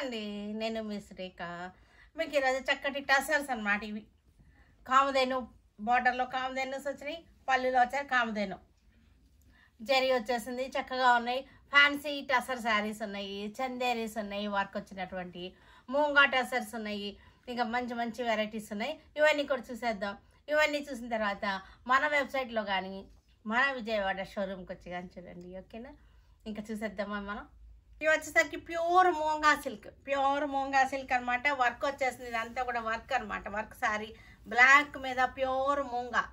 అండి, నేను మీ శ్రీక. మీకు ఈరోజు చక్కటి టసర్స్ అన్నమాట. ఇవి కామధేను బార్డర్లో కామధేనుస్ వచ్చినాయి, పళ్ళులో వచ్చాయి కామధేను జరీ వచ్చేసింది. చక్కగా ఉన్నాయి. ఫ్యాన్సీ టసర్ శారీస్ ఉన్నాయి, చందేరీస్ ఉన్నాయి, వర్క్ వచ్చినటువంటి మూంగా టసర్స్ ఉన్నాయి. ఇంకా మంచి మంచి వెరైటీస్ ఉన్నాయి. ఇవన్నీ కూడా చూసేద్దాం. ఇవన్నీ చూసిన తర్వాత మన వెబ్సైట్లో కానీ మన విజయవాడ షోరూమ్కి వచ్చి కానీ చూడండి. ఓకేనా? ఇంకా చూసేద్దామా మనం. ఇవి వచ్చేసరికి ప్యూర్ మూంగా సిల్క్ అనమాట. వర్క్ వచ్చేసింది. ఇదంతా కూడా వర్క్ అనమాట. వర్క్ శారీ బ్లాక్ మీద ప్యూర్ మూంగా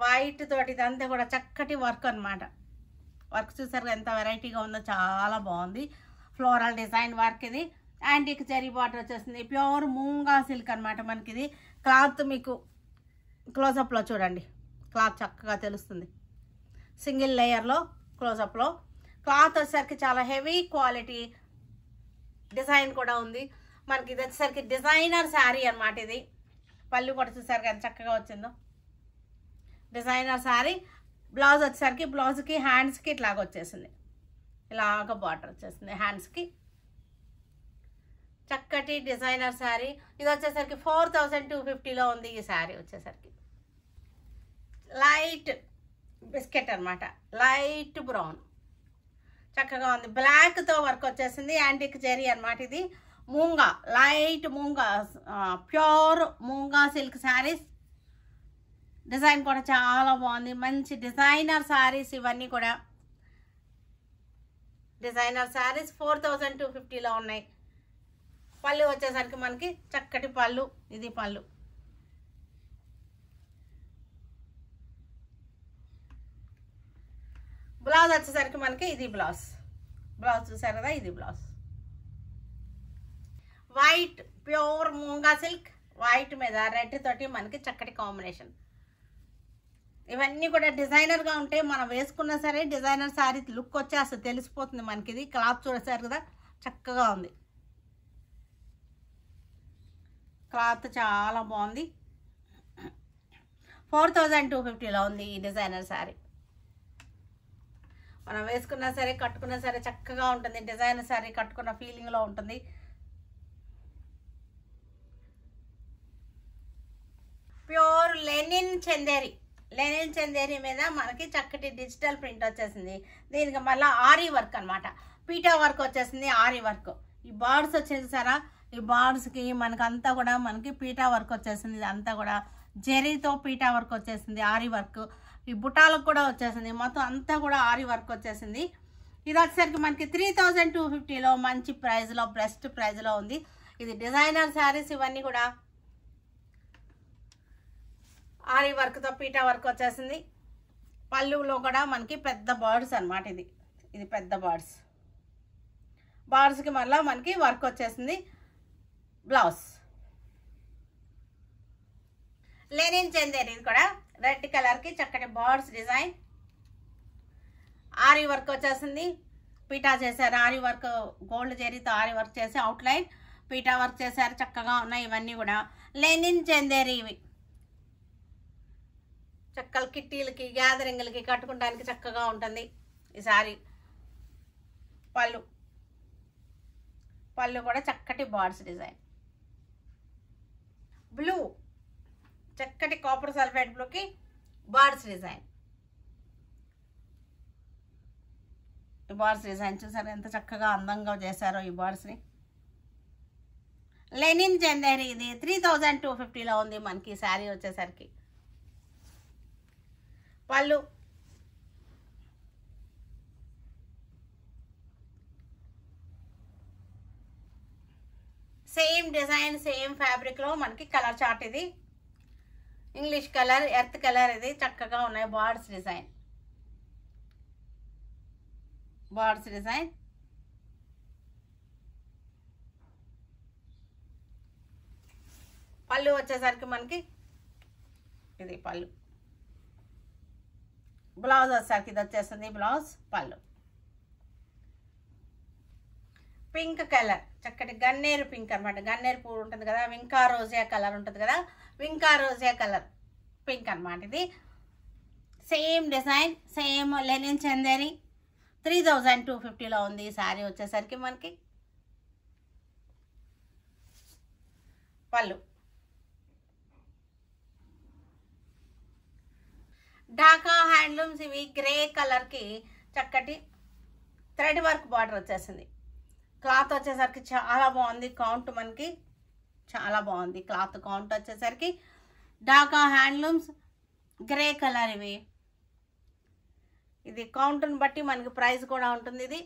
వైట్ తోటి ఇదంతా కూడా చక్కటి వర్క్ అనమాట. వర్క్ చూసారు ఎంత వెరైటీగా ఉందో, చాలా బాగుంది. Floral design work. ఇది యాంటిక్ జరీ బార్డర్ వచ్చేసింది. ప్యూర్ మూంగా సిల్క్ అనమాట. మనకి ఇది క్లాత్ మీకు క్లోజప్లో చూడండి, క్లాత్ చక్కగా తెలుస్తుంది. సింగిల్ లేయర్లో క్లోజప్లో క్లాత్ వచ్చేసరికి చాలా హెవీ క్వాలిటీ డిజైన్ కూడా ఉంది. మనకి ఇది వచ్చేసరికి డిజైనర్ శారీ అనమాట. ఇది పళ్ళు కూడా చూసారు కదా చక్కగా వచ్చిందో, డిజైనర్ శారీ. బ్లౌజ్ వచ్చేసరికి బ్లౌజ్కి హ్యాండ్స్కి ఇట్లాగ వచ్చేసింది, ఇలాగ బార్డర్ వచ్చేసింది హ్యాండ్స్కి. చక్కటి డిజైనర్ శారీ. ఇది వచ్చేసరికి 4250లో ఉంది. ఈ శారీ వచ్చేసరికి లైట్ బిస్కెట్ అనమాట, లైట్ బ్రౌన్ చక్కగా ఉంది. బ్లాక్తో వర్క్ వచ్చేసింది. యాంటిక్ జరీ అనమాట. ఇది మూంగా, light మూంగా, pure మూంగా silk saris. Design కూడా చాలా బాగుంది. మంచి డిజైనర్ శారీస్ ఇవన్నీ కూడా. డిజైనర్ శారీస్ 4250లో ఉన్నాయి. పళ్ళు వచ్చేసరికి మనకి చక్కటి పళ్ళు. ఇది పళ్ళు. బ్లౌజ్ వచ్చేసరికి మనకి ఇది బ్లౌజ్ చూసారు కదా, ఇది blouse. White pure మూంగా silk, white మీద రెడ్ తోటి మనకి చక్కటి కాంబినేషన్. ఇవన్నీ కూడా డిజైనర్గా ఉంటే మనం వేసుకున్నా సరే డిజైనర్ శారీ లుక్ వచ్చేస్తుంది, తెలిసిపోతుంది మనకి. ఇది క్లాత్ చూసారు కదా చక్కగా ఉంది. క్లాత్ చాలా బాగుంది. 4250లో ఉంది ఈ డిజైనర్ శారీ. మనం వేసుకున్నా సరే కట్టుకున్నా సరే చక్కగా ఉంటుంది. డిజైనర్ శారీ కట్టుకున్న ఫీలింగ్లో ఉంటుంది. ప్యూర్ లెనిన్ చందేరి మీద మనకి చక్కటి డిజిటల్ ప్రింట్ వచ్చేసింది. దీనికి మళ్ళీ ఆరీ వర్క్ అనమాట. పీటా వర్క్ వచ్చేసింది, ఆరీ వర్క్. ఈ బార్డ్స్ వచ్చేసి సారా, ఈ బార్డ్స్కి మనకంతా కూడా మనకి పీటా వర్క్ వచ్చేసింది. ఇదంతా కూడా జెరీతో పీటా వర్క్ వచ్చేసింది, ఆరీ వర్క్. ఈ బుటాలకు కూడా వచ్చేసింది. మొత్తం అంతా కూడా ఆరీ వర్క్ వచ్చేసింది. ఇది వచ్చేసరికి మనకి 3250లో మంచి ప్రైజ్లో, బెస్ట్ ప్రైజ్లో ఉంది. ఇది డిజైనర్ శారీస్ ఇవన్నీ కూడా ఆరీ వర్క్తో పీటా వర్క్ వచ్చేసింది. పళ్ళులో కూడా మనకి పెద్ద బర్డ్స్ అనమాట. ఇది పెద్ద బర్డ్స్కి మళ్ళీ మనకి వర్క్ వచ్చేసింది. Blouse linen Chanderi. ఇది కూడా రెడ్ కలర్కి చక్కటి బర్డ్స్ డిజైన్. ఆరీ వర్క్ వచ్చేసింది. పీటా చేశారు, ఆరీ వర్క్ గోల్డ్ జరీతో ఆరీ వర్క్ చేసి అవుట్లైన్ పీటా వర్క్ చేశారు. చక్కగా ఉన్నాయి ఇవన్నీ కూడా లెనిన్ చందేరి. ఇవి చక్కలు కిట్టీలకి గ్యాదరింగ్లకి కట్టుకోవడానికి చక్కగా ఉంటుంది ఈ శారీ. పళ్ళు కూడా చక్కటి బార్డ్స్ డిజైన్. బ్లూ, చక్కటి కాపర్ సల్ఫేట్ బ్లూకి బార్డ్స్ డిజైన్. ఈ బార్డ్స్ డిజైన్ చూసారు ఎంత చక్కగా అందంగా చేశారో ఈ బార్డ్స్ని. లెనిన్ చందేరి. ఇది 3250లో ఉంది మనకి శారీ వచ్చేసరికి. పళ్ళు సేమ్ డిజైన్, సేమ్ ఫ్యాబ్రిక్లో మనకి కలర్ చార్ట్. ఇది ఇంగ్లీష్ కలర్, ఎర్త్ కలర్. ఇది చక్కగా ఉన్నాయి. Birds design. పళ్ళు వచ్చేసరికి మనకి ఇది పళ్ళు. బ్లౌజ్ వచ్చేసరికి ఇది వచ్చేస్తుంది బ్లౌజ్. పళ్ళు పింక్ కలర్, చక్కటి గన్నేరు పింక్ అనమాట. గన్నేరు పువ్వు ఉంటుంది కదా, వింకా రోజా కలర్ ఉంటుంది కదా, వింకా రోజా కలర్ పింక్ అనమాట. ఇది same design, same linen Chanderi. 3250లో ఉంది ఈ శారీ వచ్చేసరికి మనకి. పళ్ళు. ఢాకా హ్యాండ్లూమ్స్ ఇవి గ్రే కలర్కి చక్కటి థ్రెడ్ వర్క్ బార్డర్ వచ్చేసింది. క్లాత్ వచ్చేసరికి చాలా బాగుంది. కౌంట్ మనకి చాలా బాగుంది. క్లాత్ కౌంట్ వచ్చేసరికి ఢాకా హ్యాండ్లూమ్స్ గ్రే కలర్ ఇవి. ఇది కౌంట్ని బట్టి మనకి ప్రైస్ కూడా ఉంటుంది. ఇది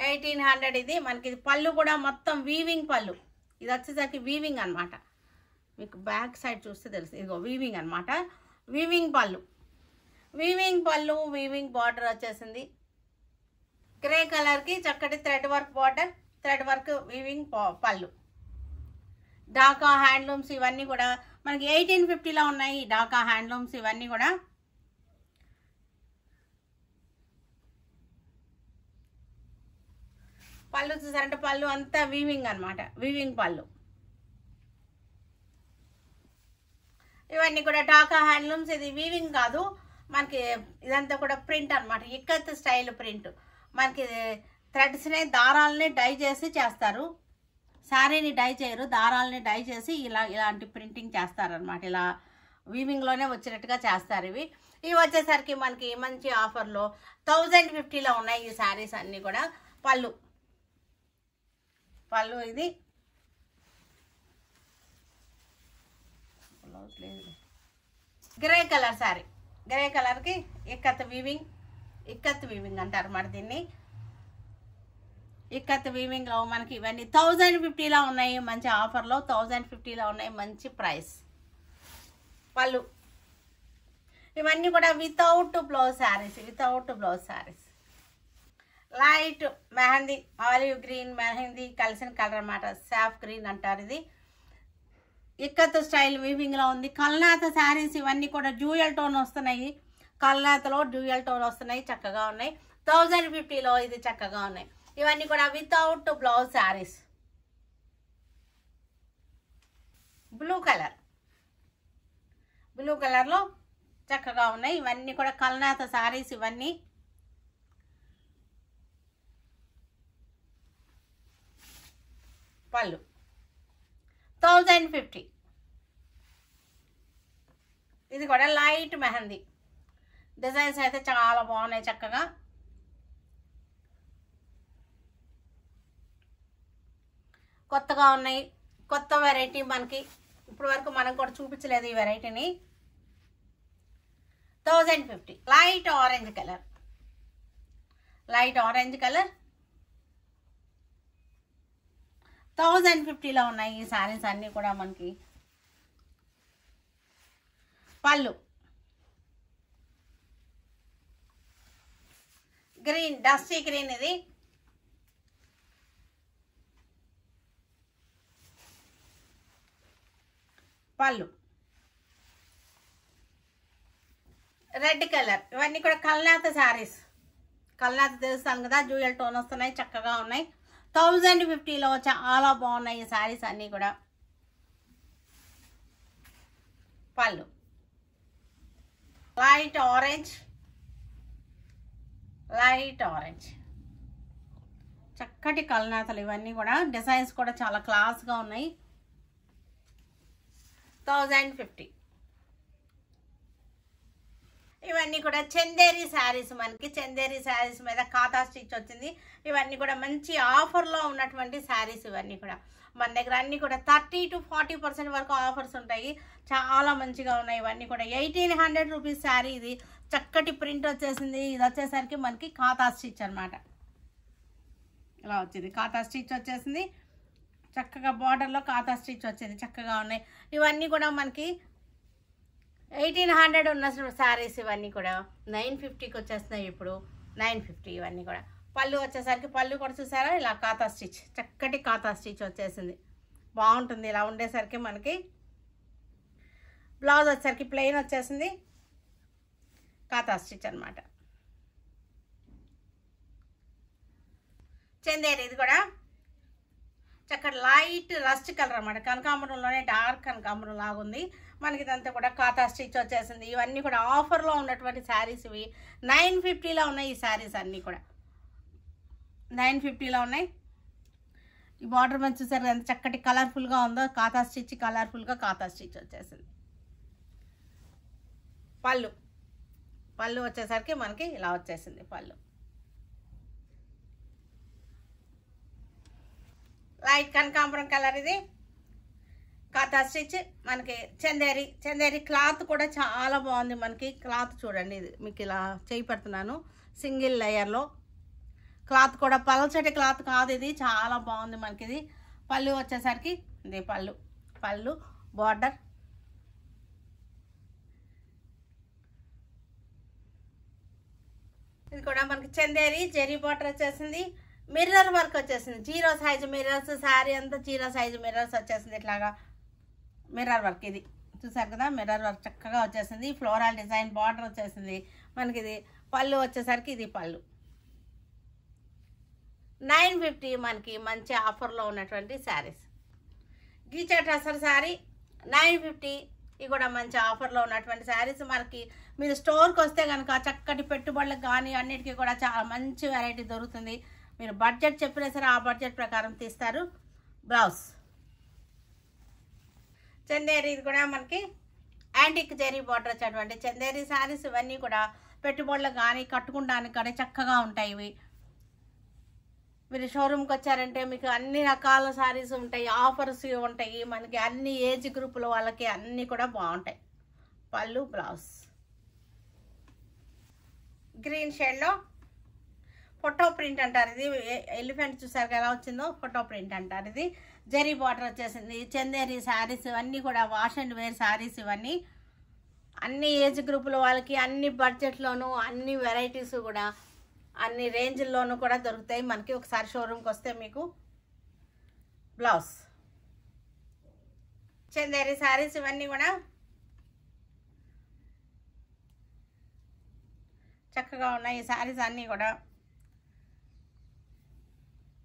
1800. ఇది మనకి పళ్ళు కూడా మొత్తం వీవింగ్ పళ్ళు. ఇది వచ్చేసరికి వీవింగ్ అనమాట. మీకు బ్యాక్ సైడ్ చూస్తే తెలుసు. ఇదిగో వీవింగ్ అనమాట. వీవింగ్ పళ్ళు, వీవింగ్ పళ్ళు, వీవింగ్ బార్డర్ వచ్చేసింది. గ్రే కలర్కి చక్కటి thread work border, thread work weaving పళ్ళు. ఢాకా హ్యాండ్లూమ్స్ ఇవన్నీ కూడా మనకి 1850లో ఉన్నాయి. ఢాకా హ్యాండ్లూమ్స్ ఇవన్నీ కూడా పళ్ళు చూసారంటే పళ్ళు అంతా వీవింగ్ అనమాట. వీవింగ్ పళ్ళు ఇవన్నీ కూడా ఢాకా హ్యాండ్లూమ్స్. ఇది వీవింగ్ కాదు మనకి, ఇదంతా కూడా ప్రింట్ అనమాట. Ikat style print. మనకి థ్రెడ్స్ని దారాలని డై చేసి చేస్తారు. శారీని డై చేయరు, దారాలని డై చేసి ఇలాంటి ప్రింటింగ్ చేస్తారనమాట. ఇలా వీవింగ్లోనే వచ్చినట్టుగా చేస్తారు. ఇవి వచ్చేసరికి మనకి మంచి ఆఫర్లో 1050లో ఉన్నాయి ఈ శారీస్ అన్నీ కూడా. పళ్ళు ఇది గ్రే కలర్ శారీ. గ్రే కలర్కి ఇక్కత్ వీవింగ్ అంటారు మరి దీన్ని. ఇక్కత్ వీవింగ్లో మనకి ఇవన్నీ 1050లో ఉన్నాయి. మంచి ఆఫర్లో 1050లో ఉన్నాయి. మంచి ప్రైస్. పళ్ళు ఇవన్నీ కూడా without blouse saris. Light mehndi, olive green mehndi కలిసిన కలర్ అన్నమాట. సాఫ్ గ్రీన్ అంటారు. ఇది ఇక్కత్ స్టైల్ వీవింగ్లో ఉంది. కల్నాథ శారీస్ ఇవన్నీ కూడా డ్యూయల్ టోన్ వస్తున్నాయి. కల్నాథలో డ్యూయల్ టోన్ వస్తున్నాయి. చక్కగా ఉన్నాయి. 1050లో ఇది చక్కగా ఉన్నాయి. ఇవన్నీ కూడా వితౌట్ బ్లౌజ్ శారీస్. బ్లూ కలర్లో చక్కగా ఉన్నాయి. ఇవన్నీ కూడా కల్నాథ శారీస్. ఇవన్నీ పళ్ళు 1050. ఇది కూడా లైట్ మెహందీ డిజైన్స్ అయితే చాలా బాగున్నాయి. చక్కగా కొత్తగా ఉన్నాయి. కొత్త వెరైటీ మనకి ఇప్పుడు వరకు మనం కూడా చూపించలేదు ఈ వెరైటీని. 1050. లైట్ ఆరెంజ్ కలర్ 1050లో ఉన్నాయి ఈ శారీస్ అన్నీ కూడా మనకి. పళ్ళు గ్రీన్, డస్టీ గ్రీన్. ఇది పళ్ళు రెడ్ కలర్. ఇవన్నీ కూడా కల్నాథ శారీస్. కల్నాథ తెలుస్తాను కదా, డ్యూయల్ టోన్ వస్తున్నాయి. చక్కగా ఉన్నాయి. 1050లో చాలా బాగున్నాయి ఈ శారీస్ అన్నీ కూడా. పళ్ళు లైట్ ఆరెంజ్ చక్కటి కల్నాథలు. ఇవన్నీ కూడా డిజైన్స్ కూడా చాలా క్లాస్గా ఉన్నాయి. 1050. ఇవన్నీ కూడా చందేరి శారీస్. మనకి చందేరి శారీస్ మీద కాతా స్టిచ్ వచ్చింది. ఇవన్నీ కూడా మంచి ఆఫర్లో ఉన్నటువంటి శారీస్. ఇవన్నీ కూడా మన దగ్గర అన్నీ కూడా 30 to 40% వరకు ఆఫర్స్ ఉంటాయి. చాలా మంచిగా ఉన్నాయి. ఇవన్నీ కూడా 1800 రూపీస్ శారీ. ఇది చక్కటి ప్రింట్ వచ్చేసింది. ఇది వచ్చేసరికి మనకి కాతా స్టిచ్ అనమాట. ఇలా వచ్చింది కాతా స్టిచ్ వచ్చేసింది. చక్కగా బార్డర్లో కాతా స్టిచ్ వచ్చింది. చక్కగా ఉన్నాయి. ఇవన్నీ కూడా మనకి 1800 ఉన్న శారీస్. ఇవన్నీ కూడా 950కి వచ్చేస్తున్నాయి ఇప్పుడు. 950 ఇవన్నీ కూడా. పళ్ళు వచ్చేసరికి పళ్ళు కూడా చూసారా ఇలా కాతా స్టిచ్, చక్కటి కాతా స్టిచ్ వచ్చేసింది. బాగుంటుంది ఇలా ఉండేసరికి. మనకి బ్లౌజ్ వచ్చేసరికి ప్లెయిన్ వచ్చేసింది. కాతా స్టిచ్ అనమాట. చందేరి. ఇది కూడా చక్కటి లైట్ రస్ట్ కలర్ అనమాట. కనకాంబరంలోనే డార్క్ కనకాంబరం లాగుంది. మనకి ఇదంతా కూడా కాతా స్టిచ్ వచ్చేసింది. ఇవన్నీ కూడా ఆఫర్లో ఉన్నటువంటి శారీస్. ఇవి 950లో ఉన్నాయి ఈ శారీస్ అన్నీ కూడా. 950లో ఉన్నాయి. ఈ బార్డర్ మంచి చూసారు ఎంత చక్కటి కలర్ఫుల్గా ఉందో. కాతా స్టిచ్ కలర్ఫుల్గా కాతా స్టిచ్ వచ్చేసింది. పళ్ళు వచ్చేసరికి మనకి ఇలా వచ్చేసింది. పళ్ళు లైట్ కనకాంబరం కలర్, ఇది కాతా స్టిచ్. మనకి చందేరి క్లాత్ కూడా చాలా బాగుంది. మనకి క్లాత్ చూడండి, ఇది మీకు ఇలా చేయి పెడుతున్నాను. సింగిల్ లేయర్లో క్లాత్ కూడా పలచటి క్లాత్ కాదు, ఇది చాలా బాగుంది మనకి. ఇది పళ్ళు వచ్చేసరికి ఇది పళ్ళు బార్డర్. ఇది కూడా మనకి చందేరి జరీ బార్డర్ వచ్చేసింది. మిర్రర్ వర్క్ వచ్చేసింది. 0 సైజు మిర్రర్స్, శారీ అంతా 0 సైజు మిర్రర్స్ వచ్చేసింది. ఇట్లాగా మిర్రర్ వర్క్, ఇది చూసారు కదా, మిర్రర్ వర్క్ చక్కగా వచ్చేసింది. ఫ్లోరల్ డిజైన్ బార్డర్ వచ్చేసింది మనకి. ఇది పళ్ళు వచ్చేసరికి ఇది పళ్ళు. 950 మనకి మంచి ఆఫర్లో ఉన్నటువంటి శారీస్. గీచా టసర్ శారీ 950. ఇవి కూడా మంచి ఆఫర్లో ఉన్నటువంటి శారీస్. మనకి మీరు స్టోర్కి వస్తే కనుక చక్కటి పెట్టుబడులకు కానీ అన్నిటికీ కూడా చాలా మంచి వెరైటీ దొరుకుతుంది. మీరు బడ్జెట్ చెప్పినా సరే ఆ బడ్జెట్ ప్రకారం తీస్తారు. బ్లౌజ్ చందేరి, ఇది కూడా మనకి యాంటిక్ జరీ బార్డర్ వచ్చేటువంటి చందేరి శారీస్. ఇవన్నీ కూడా పెట్టుబడులకు కానీ కట్టుకోవడానికి కానీ చక్కగా ఉంటాయి. ఇవి మీరు షోరూమ్కి వచ్చారంటే మీకు అన్ని రకాల శారీస్ ఉంటాయి, ఆఫర్స్ ఉంటాయి. మనకి అన్ని ఏజ్ గ్రూపుల వాళ్ళకి అన్నీ కూడా బాగుంటాయి. పళ్ళు బ్లౌజ్ గ్రీన్ షేడ్లో ఫోటో ప్రింట్ అంటారు. ఇది ఎలిఫెంట్ చూసారు ఎలా వచ్చిందో, ఫోటో ప్రింట్ అంటారు. ఇది జరీ బార్డర్ వచ్చేసింది. చందేరి శారీస్ ఇవన్నీ కూడా వాష్ అండ్ వేర్ శారీస్. ఇవన్నీ అన్ని ఏజ్ గ్రూపుల వాళ్ళకి అన్ని బడ్జెట్లోనూ అన్ని వెరైటీస్ కూడా అన్ని రేంజ్ల్లోనూ కూడా దొరుకుతాయి మనకి. ఒకసారి షోరూమ్కి వస్తే మీకు. బ్లౌజ్ చందేరి శారీస్ ఇవన్నీ కూడా చక్కగా ఉన్నాయి. ఈ శారీస్ అన్నీ కూడా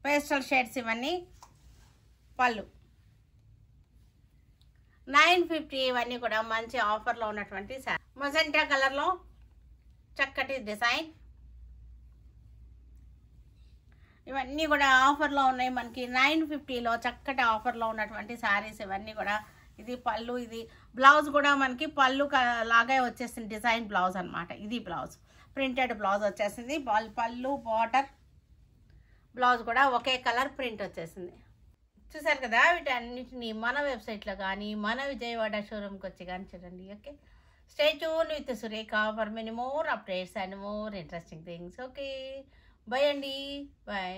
పేస్టల్ షేడ్స్ ఇవన్నీ. పళ్ళు 950. ఇవన్నీ కూడా మంచి ఆఫర్లో ఉన్నటువంటి శారీ. మొజెంటా కలర్లో చక్కటి డిజైన్. ఇవన్నీ కూడా ఆఫర్లో ఉన్నాయి మనకి. 950లో చక్కటి ఆఫర్లో ఉన్నటువంటి శారీస్ ఇవన్నీ కూడా. ఇది పళ్ళు, ఇది బ్లౌజ్ కూడా మనకి పళ్ళు లాగే వచ్చేసింది. డిజైన్ బ్లౌజ్ అనమాట. ఇది బ్లౌజ్ ప్రింటెడ్ బ్లౌజ్ వచ్చేసింది. పళ్ళు బార్డర్, బ్లౌజ్ కూడా ఒకే కలర్ ప్రింట్ వచ్చేసింది. చూసారు కదా, వీటన్నిటిని మన వెబ్సైట్లో కానీ మన విజయవాడ షోరూమ్కి వచ్చి కానీ చూడండి. Okay, stay tune with Surekha for many more updates and more interesting things. Okay, by అండి, బై.